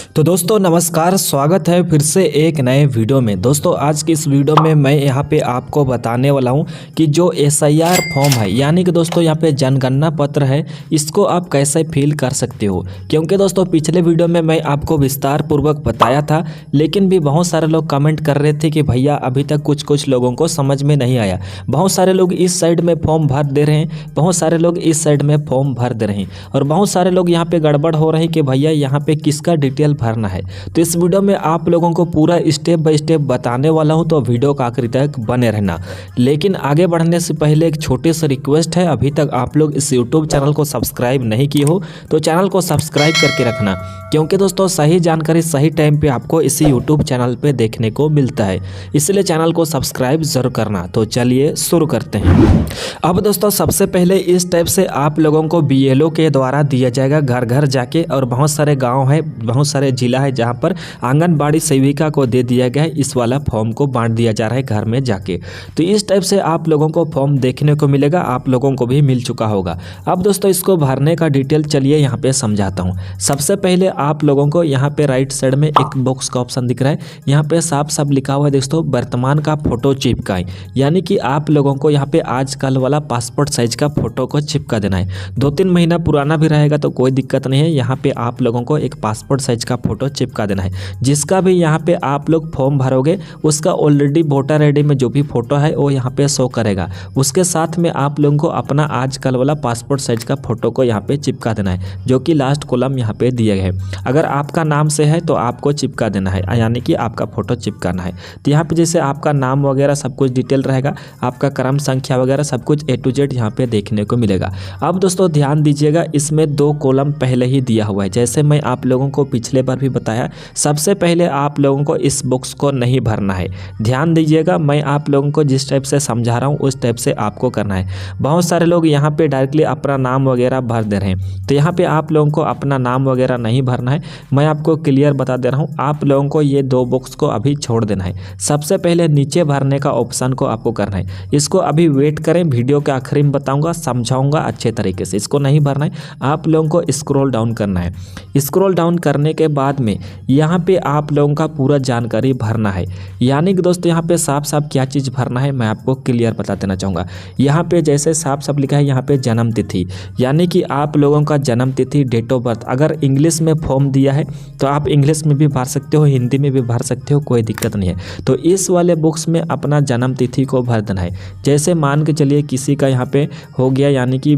तो दोस्तों नमस्कार, स्वागत है फिर से एक नए वीडियो में। दोस्तों आज की इस वीडियो में मैं यहाँ पे आपको बताने वाला हूँ कि जो एसआईआर फॉर्म है, यानी कि दोस्तों यहाँ पे जनगणना पत्र है, इसको आप कैसे फिल कर सकते हो। क्योंकि दोस्तों पिछले वीडियो में मैं आपको विस्तार पूर्वक बताया था, लेकिन भी बहुत सारे लोग कमेंट कर रहे थे कि भैया अभी तक कुछ लोगों को समझ में नहीं आया। बहुत सारे लोग इस साइड में फॉर्म भर दे रहे हैं, बहुत सारे लोग इस साइड में फॉर्म भर दे रहे हैं, और बहुत सारे लोग यहाँ पे गड़बड़ हो रहे हैं कि भैया यहाँ पे किसका डिटेल भरना है। तो इस वीडियो में आप लोगों को पूरा स्टेप बाय स्टेप बताने वाला हूं, तो वीडियो का आखिरी तक बने रहना। लेकिन आगे बढ़ने से पहले एक छोटी सी रिक्वेस्ट है, अभी तक आप लोग इस यूट्यूब चैनल को सब्सक्राइब नहीं किए हो तो चैनल को सब्सक्राइब करके रखना, क्योंकि दोस्तों सही जानकारी सही टाइम पे आपको इसी यूट्यूब चैनल पे देखने को मिलता है, इसलिए चैनल को सब्सक्राइब जरूर करना। तो चलिए शुरू करते हैं। अब दोस्तों सबसे पहले इस टाइप से आप लोगों को बीएलओ के द्वारा दिया जाएगा घर घर जाके, और बहुत सारे गाँव है, बहुत सारे जिला है जहाँ पर आंगनबाड़ी सेविका को दे दिया गया है, इस वाला फॉर्म को बांट दिया जा रहा है घर में जाके। तो इस टाइप से आप लोगों को फॉर्म देखने को मिलेगा, आप लोगों को भी मिल चुका होगा। अब दोस्तों इसको भरने का डिटेल चलिए यहाँ पे समझाता हूँ। सबसे पहले आप लोगों को यहाँ पे राइट साइड में एक बॉक्स का ऑप्शन दिख रहा है, यहाँ पे साफ साफ लिखा हुआ है दोस्तों वर्तमान का फोटो चिपकाएं, यानी कि आप लोगों को यहाँ पे आजकल वाला पासपोर्ट साइज का फोटो को चिपका देना है। 2-3 महीना पुराना भी रहेगा तो कोई दिक्कत नहीं है, यहाँ पे आप लोगों को एक पासपोर्ट साइज का फोटो चिपका देना है। जिसका भी यहाँ पे आप लोग फॉर्म भरोगे उसका ऑलरेडी वोटर आईडी में जो भी फोटो है वो यहाँ पे शो करेगा। उसके साथ में आप लोगों को अपना आजकल वाला पासपोर्ट साइज का फोटो को यहाँ पे चिपका देना है, जो कि लास्ट कॉलम यहाँ पे दिया गया है। अगर आपका नाम से है तो आपको चिपका देना है, यानी कि आपका फोटो चिपकाना है। तो यहाँ पे जैसे आपका नाम वगैरह सब कुछ डिटेल रहेगा, आपका क्रम संख्या वगैरह सब कुछ A to Z यहाँ पे देखने को मिलेगा। अब दोस्तों ध्यान दीजिएगा, इसमें 2 कॉलम पहले ही दिया हुआ है, जैसे मैं आप लोगों को पिछले बार भी बताया। सबसे पहले आप लोगों को इस बॉक्स को नहीं भरना है, ध्यान दीजिएगा। मैं आप लोगों को जिस टाइप से समझा रहा हूँ उस टाइप से आपको करना है। बहुत सारे लोग यहाँ पे डायरेक्टली अपना नाम वगैरह भर दे रहे हैं, तो यहाँ पे आप लोगों को अपना नाम वगैरह नहीं भरना है। मैं आपको क्लियर बता दे रहा हूँ, आप लोगों को ये 2 बॉक्स को अभी छोड़ देना है। सबसे पहले नीचे भरने का ऑप्शन को आपको करना है, इसको अभी वेट करें, वीडियो के आखिरी में बताऊँगा, समझाऊँगा अच्छे तरीके से। इसको नहीं भरना है, आप लोगों को स्क्रॉल डाउन करना है। स्क्रॉल डाउन करने के बाद में यहाँ पे आप लोगों का पूरा जानकारी भरना है, यानी कि दोस्तों यहाँ पे साफ साफ क्या चीज़ भरना है मैं आपको क्लियर बता देना चाहूँगा। यहाँ पे जैसे साफ साफ लिखा है, यहाँ पे जन्म तिथि, यानी कि आप लोगों का जन्म तिथि, डेट ऑफ बर्थ। अगर इंग्लिश में फॉर्म दिया है तो आप इंग्लिश में भी भर सकते हो, हिंदी में भी भर सकते हो, कोई दिक्कत नहीं है। तो इस वाले बॉक्स में अपना जन्म तिथि को भर देना है। जैसे मान के चलिए किसी का यहाँ पे हो गया यानी कि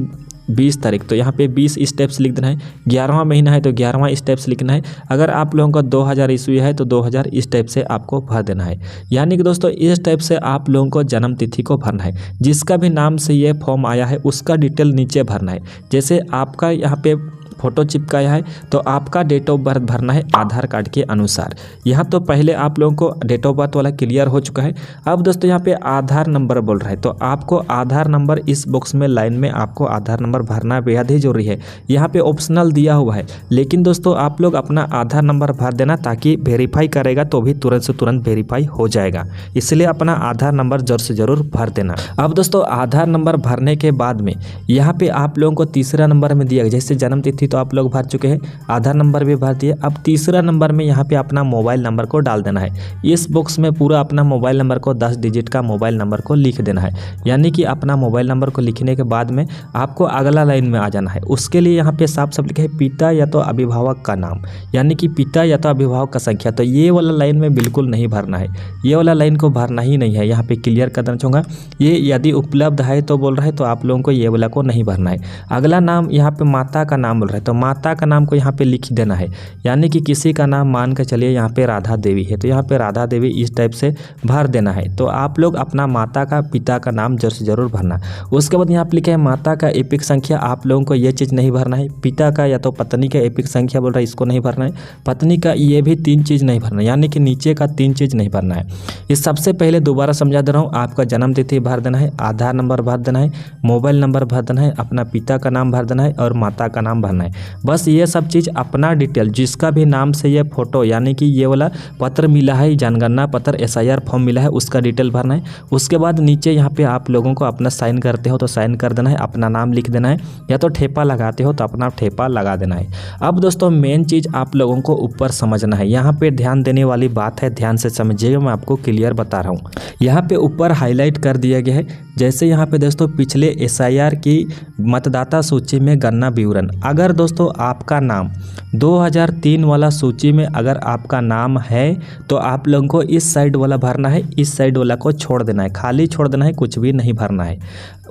20 तारीख, तो यहाँ पे 20 स्टेप्स लिख देना है। 11वां महीना है तो 11वां स्टेप्स लिखना है। अगर आप लोगों का 2000 ईस्वी है तो 2000 इस टाइप से आपको भर देना है। यानी कि दोस्तों इस टाइप से आप लोगों को जन्म तिथि को भरना है। जिसका भी नाम से ये फॉर्म आया है उसका डिटेल नीचे भरना है। जैसे आपका यहाँ पे फोटो चिपकाया है तो आपका डेट ऑफ बर्थ भरना है आधार कार्ड के अनुसार। यहाँ तो पहले आप लोगों को डेट ऑफ बर्थ वाला क्लियर हो चुका है। अब दोस्तों यहाँ पे आधार नंबर बोल रहा है, तो आपको आधार नंबर इस बॉक्स में लाइन में आपको आधार नंबर भरना बेहद ही जरूरी है। यहाँ पे ऑप्शनल दिया हुआ है, लेकिन दोस्तों आप लोग अपना आधार नंबर भर देना, ताकि वेरीफाई करेगा तो भी तुरंत से तुरंत वेरीफाई हो जाएगा, इसलिए अपना आधार नंबर जरूर से जरूर भर देना। अब दोस्तों आधार नंबर भरने के बाद में यहाँ पे आप लोगों को तीसरा नंबर में दिया, जैसे जन्म तिथि तो आप लोग भर चुके हैं, आधार नंबर भी भर दिए। अब तीसरा नंबर में यहाँ पे अपना मोबाइल नंबर को डाल देना है। इस बॉक्स में पूरा अपना मोबाइल नंबर को 10 डिजिट का मोबाइल नंबर को लिख देना है। यानी कि अपना मोबाइल नंबर को लिखने के बाद में आपको अगला लाइन में आ जाना है। उसके लिए यहाँ पे साफ साफ लिखा है पिता या तो अभिभावक का नाम, यानी कि पिता या तो अभिभावक का संख्या। तो ये वाला लाइन में बिल्कुल नहीं भरना है, ये वाला लाइन को भरना ही नहीं है। यहाँ पे क्लियर कर देना चाहूँगा, ये यदि उपलब्ध है तो बोल रहा है, तो आप लोगों को ये वाला को नहीं भरना है। अगला नाम यहाँ पे माता का नाम बोल रहा है, तो माता का नाम को यहाँ पे लिख देना है। यानी कि किसी का नाम मान कर चलिए यहाँ पे राधा देवी है, तो यहाँ पे राधा देवी इस टाइप से भर देना है। तो आप लोग अपना माता का पिता का नाम जरूर से जरूर भरना। उसके बाद यहाँ पे लिखा है माता का एपिक संख्या, आप लोगों को ये चीज़ नहीं भरना है। पिता का या तो पत्नी का एपिक संख्या बोल रहा है, इसको नहीं भरना है। पत्नी का ये भी 3 चीज़ नहीं भरना, यानी कि नीचे का 3 चीज़ नहीं भरना है। इस सबसे पहले दोबारा समझा दे रहा हूँ, आपका जन्म तिथि भर देना है, आधार नंबर भर देना है, मोबाइल नंबर भर देना है, अपना पिता का नाम भर देना है और माता का नाम भरना है। भरना है। बस ये सब चीज़ अपना डिटेल जिसका भी नाम से ये फ़ोटो यानी कि ये वाला पत्र मिला है, जनगणना पत्र SIR फॉर्म मिला है, उसका डिटेल भरना है। उसके बाद नीचे यहाँ पे आप लोगों को अपना साइन करते हो तो साइन कर देना है, अपना नाम लिख देना है, या तो ठेपा लगाते हो तो अपना ठेपा लगा देना है। अब दोस्तों मेन चीज़ आप लोगों को ऊपर समझना है, यहाँ पे ध्यान देने वाली बात है, ध्यान से समझिएगा, मैं आपको क्लियर बता रहा हूँ। यहाँ पे ऊपर हाईलाइट कर दिया गया है, जैसे यहाँ पे दोस्तों पिछले SIR की मतदाता सूची में गणना विवरण, अगर दोस्तों आपका नाम 2003 वाला सूची में अगर आपका नाम है तो आप लोगों को इस साइड वाला भरना है, इस साइड वाला को छोड़ देना है, खाली छोड़ देना है, कुछ भी नहीं भरना है।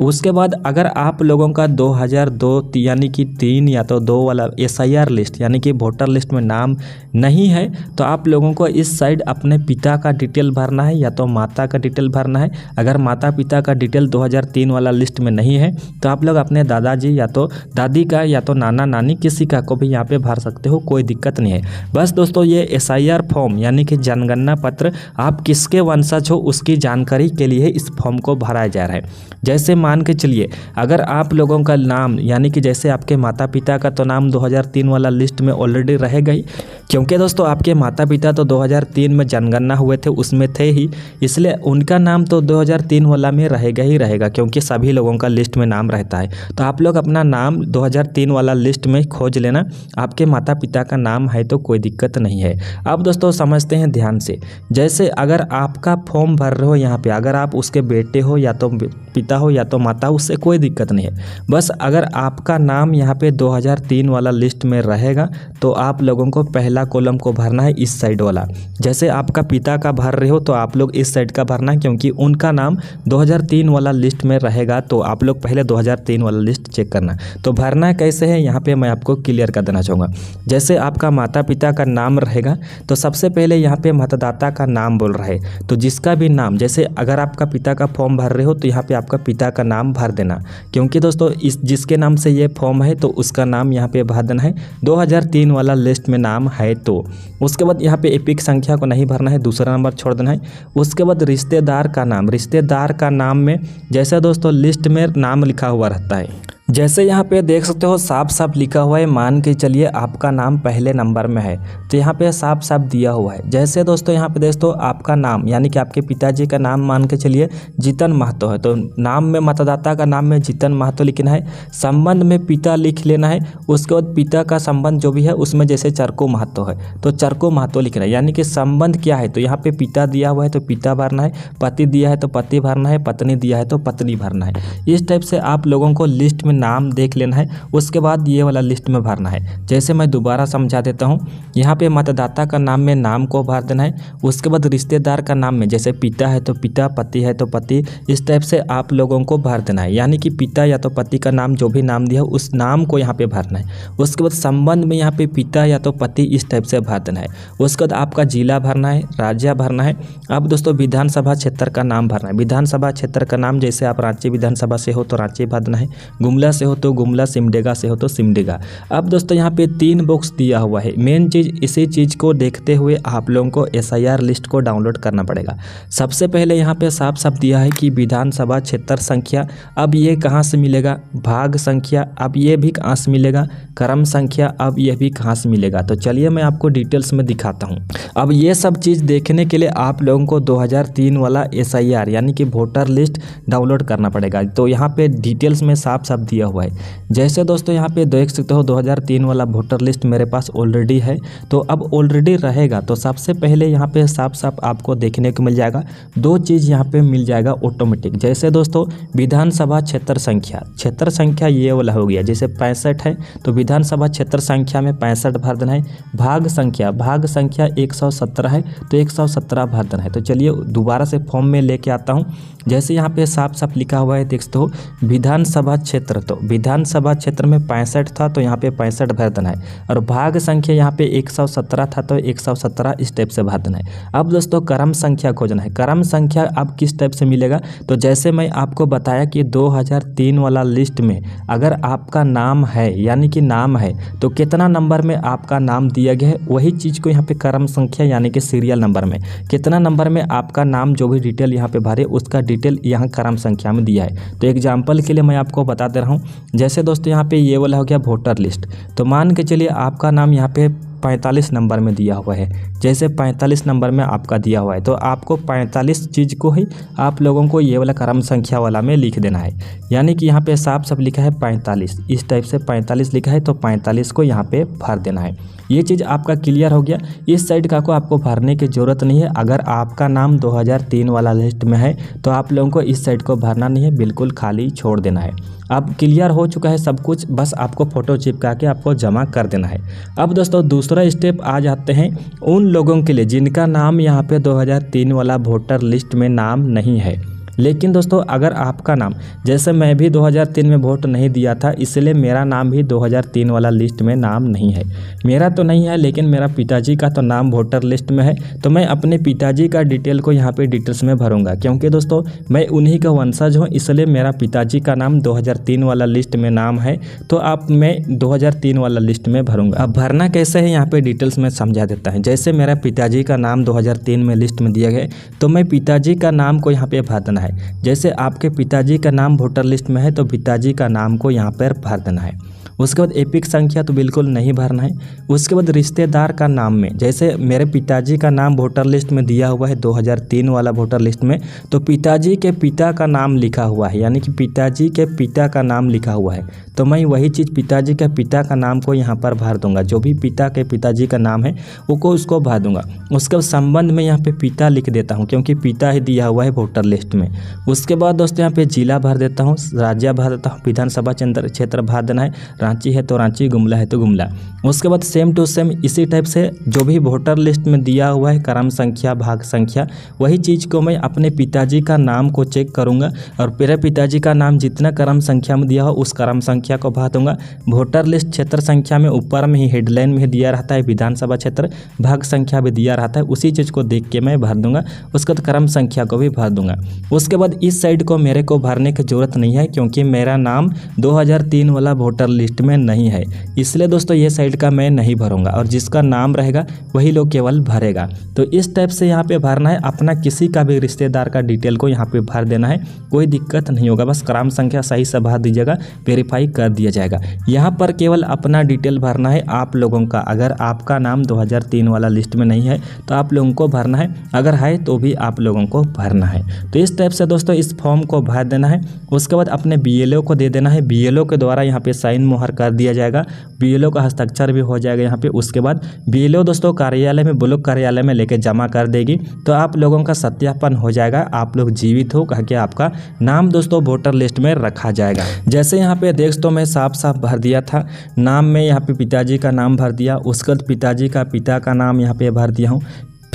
उसके बाद अगर आप लोगों का 2002 यानी कि 3 या तो 2 वाला SIR लिस्ट यानी कि वोटर लिस्ट में नाम नहीं है तो आप लोगों को इस साइड अपने पिता का डिटेल भरना है या तो माता का डिटेल भरना है। अगर माता पिता का डिटेल 2003 वाला लिस्ट में नहीं है तो आप लोग अपने दादाजी या तो दादी का या तो नाना नानी किसी का को भी यहाँ पे भर सकते हो, कोई दिक्कत नहीं है। बस दोस्तों ये SIR फॉर्म यानी कि जनगणना पत्र आप किसके वंशज हो उसकी जानकारी के लिए इस फॉर्म को भराया जा रहा है। जैसे मान के चलिए अगर आप लोगों का नाम यानी कि जैसे आपके माता पिता का तो नाम 2003 वाला लिस्ट में ऑलरेडी रहेगा ही, क्योंकि दोस्तों आपके माता पिता तो 2003 में जनगणना हुए थे उसमें थे ही, इसलिए उनका नाम तो 2003 वाला में रहेगा ही रहेगा, क्योंकि सभी लोगों का लिस्ट में नाम रहता है। तो आप लोग अपना नाम 2003 वाला लिस्ट में खोज लेना, आपके माता पिता का नाम है तो कोई दिक्कत नहीं है। अब दोस्तों समझते हैं ध्यान से, जैसे अगर आपका फॉर्म भर रहे हो यहाँ पे, अगर आप उसके बेटे हो या तो पिता हो या तो माता, उससे कोई दिक्कत नहीं है। बस अगर आपका नाम यहाँ पे 2003 वाला लिस्ट में रहेगा तो आप लोगों को पहला कॉलम को भरना है इस साइड वाला। जैसे आपका पिता का भर रहे हो तो आप लोग इस साइड का भरना है, क्योंकि उनका नाम 2003 वाला लिस्ट में रहेगा तो आप लोग पहले 2003 वाला लिस्ट चेक करना। तो भरना कैसे है यहाँ पे मैं आपको क्लियर कर देना चाहूँगा। जैसे आपका माता पिता का नाम रहेगा तो सबसे पहले यहाँ पे मतदाता का नाम बोल रहा है, तो जिसका भी नाम, जैसे अगर आपका पिता का फॉर्म भर रहे हो तो यहाँ पे आपका पिता का नाम भर देना, क्योंकि दोस्तों इस जिसके नाम से ये फॉर्म है तो उसका नाम यहाँ पे भर देना है, 2003 वाला लिस्ट में नाम है तो। उसके बाद यहाँ पे एपिक संख्या को नहीं भरना है, दूसरा नंबर छोड़ देना है। उसके बाद रिश्तेदार का नाम, रिश्तेदार का नाम में जैसे दोस्तों लिस्ट में नाम लिखा हुआ रहता है, जैसे यहाँ पे देख सकते हो साफ साफ लिखा हुआ है, मान के चलिए आपका नाम पहले नंबर में है तो यहाँ पे साफ साफ दिया हुआ है। जैसे दोस्तों यहाँ पे दोस्तों आपका नाम यानी कि आपके पिताजी का नाम मान के चलिए जीतन महतो है, तो नाम में मतदाता का नाम में जीतन महतो लिखना है, संबंध में पिता लिख लेना है। उसके बाद पिता का संबंध जो भी है उसमें जैसे चरको महतो है तो चरको महतो लिखना है, यानी कि संबंध क्या है तो यहाँ पे पिता दिया हुआ है तो पिता भरना है, पति दिया है तो पति भरना है, पत्नी दिया है तो पत्नी भरना है। इस टाइप से आप लोगों को लिस्ट में नाम देख लेना है, उसके बाद ये वाला लिस्ट में भरना है। जैसे मैं दोबारा समझा देता हूँ, यहाँ पे मतदाता का नाम में नाम को भर देना है, उसके बाद रिश्तेदार का नाम में जैसे पिता है तो पिता, पति है तो पति, इस टाइप से आप लोगों को भर देना है, यानी कि पिता या तो पति का नाम जो भी नाम दिया उस नाम को यहाँ पे भरना है। उसके बाद संबंध में यहाँ पे पिता या तो पति इस टाइप से भर देना है। उसके बाद आपका जिला भरना है, राज्य भरना है। अब दोस्तों विधानसभा क्षेत्र का नाम भरना है, विधानसभा क्षेत्र का नाम जैसे आप रांची विधानसभा से हो तो रांची भरना है, गुमला से हो तो गुमला, सिमडेगा से हो तो सिमडेगा। अब दोस्तों यहाँ पे 3 बॉक्स दिया हुआ है, मेन चीज़ इसी चीज़ को देखते हुए आप लोगों को SIR लिस्ट को डाउनलोड करना पड़ेगा। सबसे पहले यहाँ पे साफ साफ दिया है कि विधानसभा क्षेत्र संख्या, अब ये कहाँ से मिलेगा, भाग संख्या अब ये भी कहाँ से मिलेगा, क्रम संख्या अब यह भी कहाँ से मिलेगा। तो चलिए मैं आपको डिटेल्स में दिखाता हूँ। अब ये सब चीज़ देखने के लिए आप लोगों को 2003 वाला SIR यानी कि वोटर लिस्ट डाउनलोड करना पड़ेगा। तो यहाँ पे डिटेल्स में साफ साफ दिया हुआ है। जैसे दोस्तों यहाँ पे देख सकते हो 2003 वाला वोटर लिस्ट मेरे पास ऑलरेडी है, तो अब ऑलरेडी रहेगा तो सबसे पहले यहाँ पे साफ साफ आपको देखने को मिल जाएगा 2 चीज़ यहाँ पे मिल जाएगा ऑटोमेटिक। जैसे दोस्तों विधानसभा क्षेत्र संख्या ये वाला हो गया, जैसे 65 है तो विधानसभा क्षेत्र संख्या में 65 भर देना है। भाग संख्या 117 है तो 117 भर देना है। तो चलिए दोबारा से फॉर्म में लेके आता हूँ। जैसे यहाँ पे साफ साफ लिखा हुआ है देख सकते हो विधानसभा क्षेत्र, तो विधानसभा क्षेत्र में 65 था तो यहाँ पे 65 भर देना है, और भाग संख्या यहाँ पे 117 था तो 117 इस टाइप से भर देना है। अब दोस्तों क्रम संख्या खोजना है, क्रम संख्या अब किस टाइप से मिलेगा, तो जैसे मैं आपको बताया कि 2003 वाला लिस्ट में अगर आपका नाम है यानी कि नाम है तो कितना नंबर में आपका नाम दिया गया है, वही चीज़ को यहाँ पे क्रम संख्या यानी कि सीरियल नंबर में कितना नंबर में आपका नाम जो भी डिटेल यहाँ पे भरे उसका डिटेल यहाँ क्रम संख्या में दिया है। तो एग्जाम्पल के लिए मैं आपको बता दे रहा हूँ हूँ। जैसे दोस्तों यहाँ पे ये वाला हो गया वोटर लिस्ट, तो मान के चलिए आपका नाम यहाँ पे 45 नंबर में दिया हुआ है। जैसे 45 नंबर में आपका दिया हुआ है तो आपको 45 चीज़ को ही आप लोगों को ये वाला क्रम संख्या वाला में लिख देना है। यानी कि यहाँ पे साफ साफ लिखा है 45, इस टाइप से 45 लिखा है तो 45 को यहाँ पे भर देना है। ये चीज़ आपका क्लियर हो गया। इस साइड का को आपको भरने की ज़रूरत नहीं है। अगर आपका नाम 2003 वाला लिस्ट में है तो आप लोगों को इस साइड को भरना नहीं है, बिल्कुल खाली छोड़ देना है। अब क्लियर हो चुका है सब कुछ, बस आपको फ़ोटो चिपका के आपको जमा कर देना है। अब दोस्तों दूसरा स्टेप आ जाते हैं उन लोगों के लिए जिनका नाम यहाँ पे 2003 वाला वोटर लिस्ट में नाम नहीं है। लेकिन दोस्तों अगर आपका नाम, जैसे मैं भी 2003 में वोट नहीं दिया था, इसलिए मेरा नाम भी 2003 वाला लिस्ट में नाम नहीं है। मेरा तो नहीं है लेकिन मेरा पिताजी का तो नाम वोटर लिस्ट में है, तो मैं अपने पिताजी का डिटेल को यहाँ पे डिटेल्स में भरूंगा, क्योंकि दोस्तों मैं उन्हीं का वंशज हूँ, इसलिए मेरा पिताजी का नाम 2003 वाला लिस्ट में नाम है, तो आप मैं 2003 वाला लिस्ट में भरूंगा। अब भरना कैसे है यहाँ पे डिटेल्स में समझा देता है। जैसे मेरा पिताजी का नाम 2003 में लिस्ट में दिया गया तो मैं पिताजी का नाम को यहाँ पे भर देना है। जैसे आपके पिताजी का नाम वोटर लिस्ट में है तो पिताजी का नाम को यहाँ पर भर देना है। उसके बाद एपिक संख्या तो बिल्कुल नहीं भरना है। उसके बाद रिश्तेदार का नाम में, जैसे मेरे पिताजी का नाम वोटर लिस्ट में दिया हुआ है 2003 वाला वोटर लिस्ट में, तो पिताजी के पिता का नाम लिखा हुआ है, यानी कि पिताजी के पिता का नाम लिखा हुआ है, तो मैं वही चीज़ पिताजी के पिता का नाम को यहाँ पर भर दूंगा। जो भी पिता के पिताजी का नाम है वो उसको भर दूंगा। उसके बाद संबंध में यहाँ पे पिता लिख देता हूँ, क्योंकि पिता ही दिया हुआ है वोटर लिस्ट में। उसके बाद दोस्तों यहाँ पे जिला भर देता हूँ, राज्य भर देता हूँ, विधानसभा क्षेत्र भर देना है। रांची है तो रांची, गुमला है तो गुमला। उसके बाद सेम टू सेम इसी टाइप से जो भी वोटर लिस्ट में दिया हुआ है क्रम संख्या भाग संख्या, वही चीज़ को मैं अपने पिताजी का नाम को चेक करूंगा और मेरे पिताजी का नाम जितना क्रम संख्या में दिया हो उस क्रम संख्या को भर दूंगा। वोटर लिस्ट क्षेत्र संख्या में ऊपर में ही हेडलाइन में ही दिया रहता है विधानसभा क्षेत्र, भाग संख्या भी दिया रहता है, उसी चीज़ को देख के मैं भर दूंगा। उसके बाद क्रम संख्या को भी भर दूंगा। उसके बाद इस साइड को मेरे को भरने की जरूरत नहीं है, क्योंकि मेरा नाम 2003 वाला वोटर लिस्ट में नहीं है, इसलिए दोस्तों ये साइड का मैं नहीं भरूंगा और जिसका नाम रहेगा वही लोग केवल भरेगा। तो इस टाइप से यहाँ पे भरना है। अपना किसी का भी रिश्तेदार का डिटेल को यहाँ पे भर देना है, कोई दिक्कत नहीं होगा। बस क्रम संख्या सही से भर दीजिएगा, वेरीफाई कर दिया जाएगा। यहाँ पर केवल अपना डिटेल भरना है आप लोगों का। अगर आपका नाम 2003 वाला लिस्ट में नहीं है तो आप लोगों को भरना है, अगर है तो भी आप लोगों को भरना है। तो इस टाइप से दोस्तों इस फॉर्म को भर देना है। उसके बाद अपने BLO को दे देना है। BLO के द्वारा यहाँ पे साइन मोहर कर दिया जाएगा, BLO का हस्ताक्षर भी हो जाएगा यहाँ पे। उसके बाद BLO दोस्तों कार्यालय में, ब्लॉक कार्यालय में लेके जमा कर देगी, तो आप लोगों का सत्यापन हो जाएगा, आप लोग जीवित हो कह के आपका नाम दोस्तों वोटर लिस्ट में रखा जाएगा। जैसे यहाँ पे देख तो मैं साफ साफ भर दिया था, नाम में यहाँ पे पिताजी का नाम भर दिया, उसके बाद पिताजी का पिता का नाम यहाँ पे भर दिया हूँ।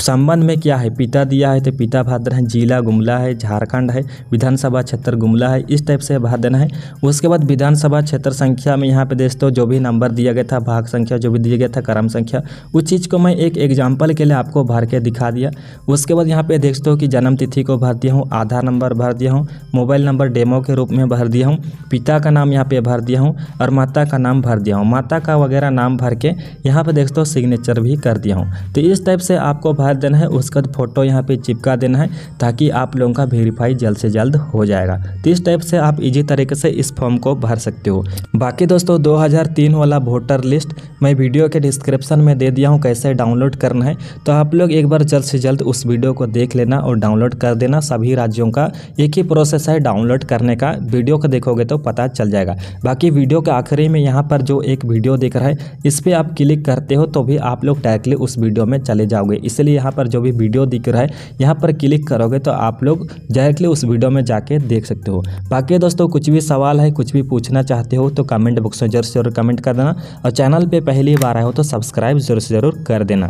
संबंध में क्या है, पिता दिया है तो पिता भर देना है, जिला गुमला है, झारखंड है, विधानसभा क्षेत्र गुमला है, इस टाइप से भर देना है। उसके बाद विधानसभा क्षेत्र संख्या में यहाँ पे दोस्तों जो भी नंबर दिया गया था, भाग संख्या जो भी दिया गया था, क्रम संख्या, उस चीज़ को मैं एक एग्जाम्पल के लिए आपको भर के दिखा दिया। उसके बाद यहाँ पे देखते हो कि जन्म तिथि को भर दिया हूँ, आधार नंबर भर दिया हूँ, मोबाइल नंबर डेमो के रूप में भर दिया हूँ, पिता का नाम यहाँ पे भर दिया हूँ और माता का नाम भर दिया हूँ। माता का वगैरह नाम भर के यहाँ पे देखते हो सिग्नेचर भी कर दिया हूँ। तो इस टाइप से आपको भर देना है। उसका फोटो यहाँ पे चिपका देना है ताकि आप लोगों का वेरीफाई जल्द से जल्द हो जाएगा। तो इस टाइप से आप इजी तरीके से इस फॉर्म को भर सकते हो। बाकी दोस्तों 2003 वाला वोटर लिस्ट मैं वीडियो के डिस्क्रिप्शन में दे दिया हूँ कैसे डाउनलोड करना है, तो आप लोग एक बार जल्द से जल्द उस वीडियो को देख लेना और डाउनलोड कर देना। सभी राज्यों का एक ही प्रोसेस है डाउनलोड करने का, वीडियो को देखोगे तो पता चल जाएगा। बाकी वीडियो के आखिरी में यहाँ पर जो एक वीडियो दिख रहा है इस पर आप क्लिक करते हो तो भी आप लोग डायरेक्टली उस वीडियो में चले जाओगे, इसलिए यहाँ पर जो भी वीडियो दिख रहा है यहाँ पर क्लिक करोगे तो आप लोग डायरेक्टली उस वीडियो में जाके देख सकते हो। बाकी दोस्तों कुछ भी सवाल है, कुछ भी पूछना चाहते हो तो कमेंट बॉक्स में जरूर कमेंट कर देना और चैनल पे पहली बार आए हो तो सब्सक्राइब जरूर से जरूर कर देना।